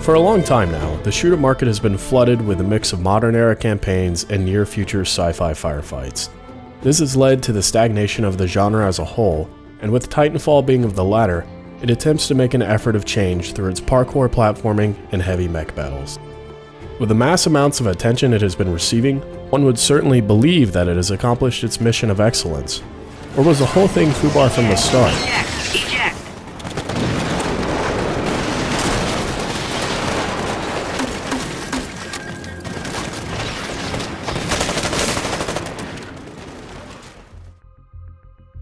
For a long time now, the shooter market has been flooded with a mix of modern-era campaigns and near-future sci-fi firefights. This has led to the stagnation of the genre as a whole, and with Titanfall being of the latter, it attempts to make an effort of change through its parkour platforming and heavy mech battles. With the mass amounts of attention it has been receiving, one would certainly believe that it has accomplished its mission of excellence. Or was the whole thing foobar from the start? Eject!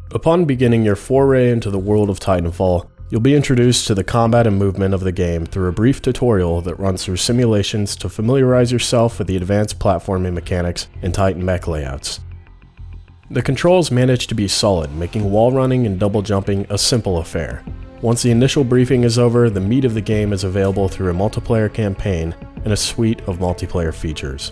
Upon beginning your foray into the world of Titanfall, you'll be introduced to the combat and movement of the game through a brief tutorial that runs through simulations to familiarize yourself with the advanced platforming mechanics and Titan mech layouts. The controls manage to be solid, making wall running and double jumping a simple affair. Once the initial briefing is over, the meat of the game is available through a multiplayer campaign and a suite of multiplayer features.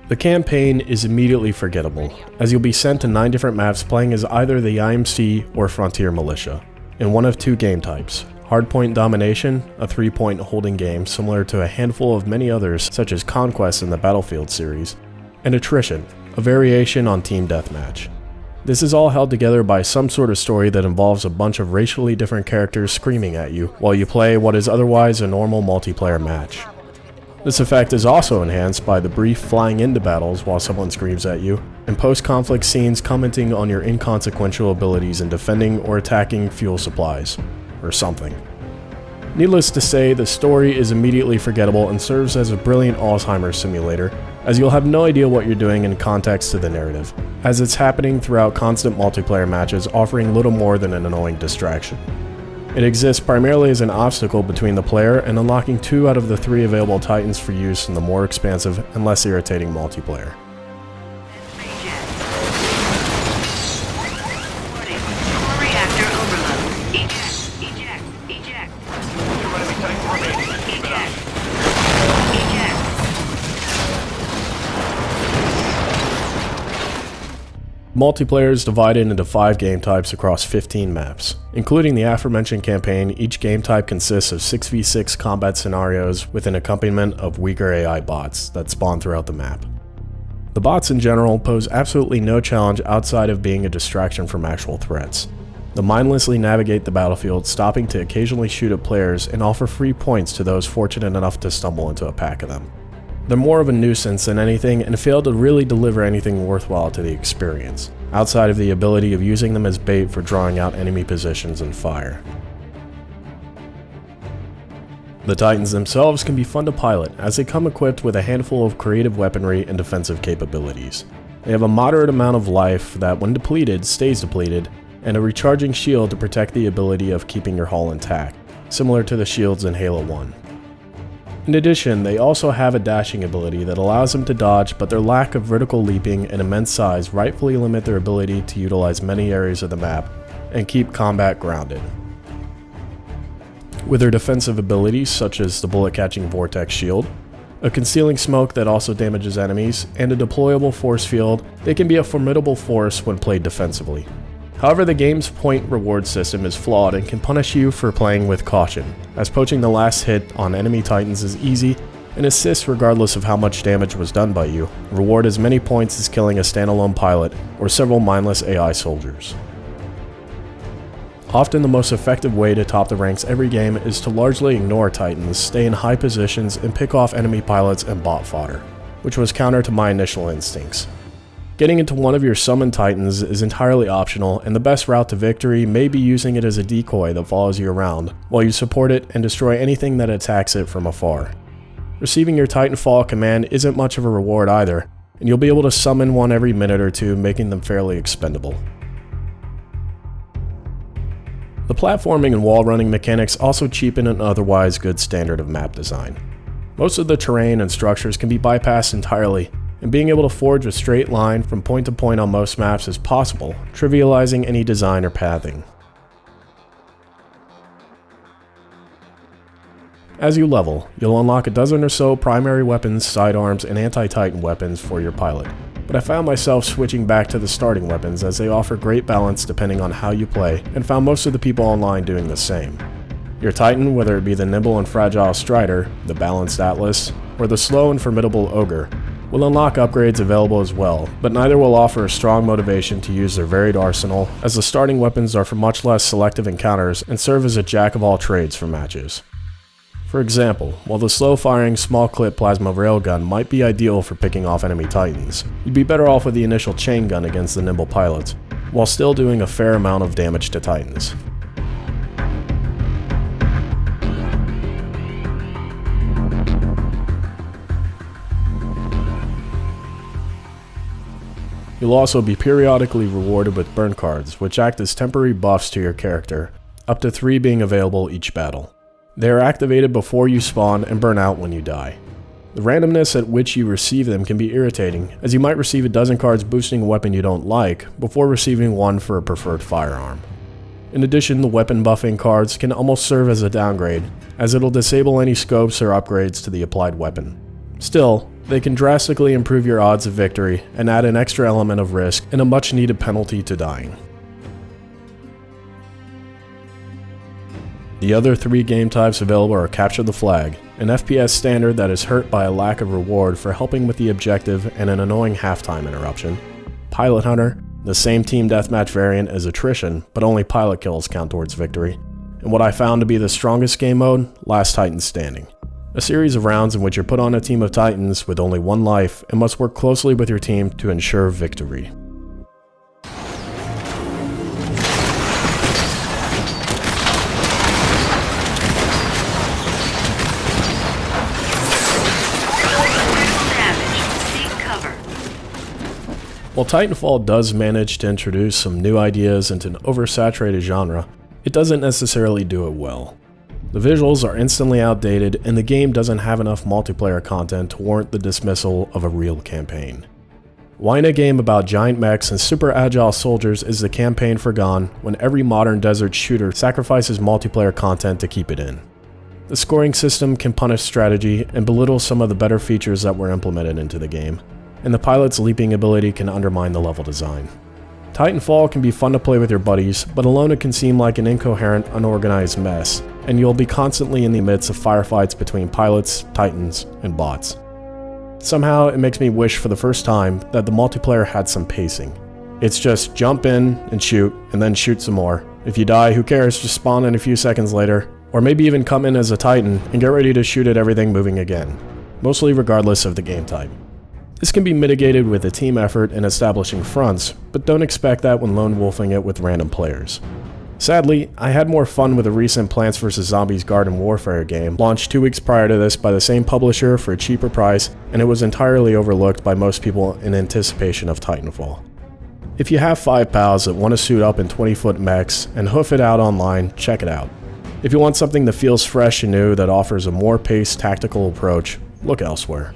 The campaign is immediately forgettable, as you'll be sent to 9 different maps playing as either the IMC or Frontier Militia, in one of 2 game types: Hardpoint Domination, a 3-point holding game similar to a handful of many others such as Conquest in the Battlefield series, and Attrition, a variation on Team Deathmatch. This is all held together by some sort of story that involves a bunch of racially different characters screaming at you while you play what is otherwise a normal multiplayer match. This effect is also enhanced by the brief flying into battles while someone screams at you, and post-conflict scenes commenting on your inconsequential abilities in defending or attacking fuel supplies, or something. Needless to say, the story is immediately forgettable and serves as a brilliant Alzheimer's simulator, as you'll have no idea what you're doing in context to the narrative, as it's happening throughout constant multiplayer matches, offering little more than an annoying distraction. It exists primarily as an obstacle between the player and unlocking 2 out of the 3 available Titans for use in the more expansive and less irritating multiplayer. Reactor overload. Eject. Multiplayer is divided into 5 game types across 15 maps. Including the aforementioned campaign, each game type consists of 6v6 combat scenarios with an accompaniment of weaker AI bots that spawn throughout the map. The bots in general pose absolutely no challenge outside of being a distraction from actual threats. They'll mindlessly navigate the battlefield, stopping to occasionally shoot at players and offer free points to those fortunate enough to stumble into a pack of them. They're more of a nuisance than anything and fail to really deliver anything worthwhile to the experience, outside of the ability of using them as bait for drawing out enemy positions and fire. The Titans themselves can be fun to pilot, as they come equipped with a handful of creative weaponry and defensive capabilities. They have a moderate amount of life that, when depleted, stays depleted, and a recharging shield to protect the ability of keeping your hull intact, similar to the shields in Halo 1. In addition, they also have a dashing ability that allows them to dodge, but their lack of vertical leaping and immense size rightfully limit their ability to utilize many areas of the map and keep combat grounded. With their defensive abilities such as the bullet-catching vortex shield, a concealing smoke that also damages enemies, and a deployable force field, they can be a formidable force when played defensively. However, the game's point reward system is flawed and can punish you for playing with caution, as poaching the last hit on enemy Titans is easy and assists regardless of how much damage was done by you, reward as many points as killing a standalone pilot or several mindless AI soldiers. Often the most effective way to top the ranks every game is to largely ignore Titans, stay in high positions, and pick off enemy pilots and bot fodder, which was counter to my initial instincts. Getting into one of your summoned Titans is entirely optional, and the best route to victory may be using it as a decoy that follows you around, while you support it and destroy anything that attacks it from afar. Receiving your Titanfall command isn't much of a reward either, and you'll be able to summon one every minute or two, making them fairly expendable. The platforming and wall running mechanics also cheapen an otherwise good standard of map design. Most of the terrain and structures can be bypassed entirely, and being able to forge a straight line from point to point on most maps is possible, trivializing any design or pathing. As you level, you'll unlock a dozen or so primary weapons, sidearms, and anti-Titan weapons for your pilot, but I found myself switching back to the starting weapons as they offer great balance depending on how you play, and found most of the people online doing the same. Your Titan, whether it be the nimble and fragile Strider, the balanced Atlas, or the slow and formidable Ogre, will unlock upgrades available as well, but neither will offer a strong motivation to use their varied arsenal, as the starting weapons are for much less selective encounters and serve as a jack of all trades for matches. For example, while the slow-firing small-clip plasma railgun might be ideal for picking off enemy Titans, you'd be better off with the initial chain gun against the nimble pilots, while still doing a fair amount of damage to Titans. You'll also be periodically rewarded with burn cards, which act as temporary buffs to your character, up to 3 being available each battle. They are activated before you spawn and burn out when you die. The randomness at which you receive them can be irritating, as you might receive a dozen cards boosting a weapon you don't like, before receiving one for a preferred firearm. In addition, the weapon buffing cards can almost serve as a downgrade, as it'll disable any scopes or upgrades to the applied weapon. Still, they can drastically improve your odds of victory and add an extra element of risk and a much needed penalty to dying. The other 3 game types available are Capture the Flag, an FPS standard that is hurt by a lack of reward for helping with the objective and an annoying halftime interruption, Pilot Hunter, the same team deathmatch variant as Attrition, but only pilot kills count towards victory, and what I found to be the strongest game mode, Last Titan Standing. A series of rounds in which you're put on a team of Titans with only 1 life and must work closely with your team to ensure victory. While Titanfall does manage to introduce some new ideas into an oversaturated genre, it doesn't necessarily do it well. The visuals are instantly outdated, and the game doesn't have enough multiplayer content to warrant the dismissal of a real campaign. Why in a game about giant mechs and super agile soldiers is the campaign forgone when every modern desert shooter sacrifices multiplayer content to keep it in? The scoring system can punish strategy and belittle some of the better features that were implemented into the game, and the pilot's leaping ability can undermine the level design. Titanfall can be fun to play with your buddies, but alone it can seem like an incoherent, unorganized mess, and you'll be constantly in the midst of firefights between pilots, Titans, and bots. Somehow, it makes me wish for the first time that the multiplayer had some pacing. It's just jump in and then shoot some more. If you die, who cares, just spawn in a few seconds later, or maybe even come in as a Titan and get ready to shoot at everything moving again, mostly regardless of the game type. This can be mitigated with a team effort and establishing fronts, but don't expect that when lone wolfing it with random players. Sadly, I had more fun with a recent Plants vs. Zombies Garden Warfare game, launched 2 weeks prior to this by the same publisher for a cheaper price, and it was entirely overlooked by most people in anticipation of Titanfall. If you have 5 pals that want to suit up in 20-foot mechs and hoof it out online, check it out. If you want something that feels fresh and new that offers a more paced tactical approach, look elsewhere.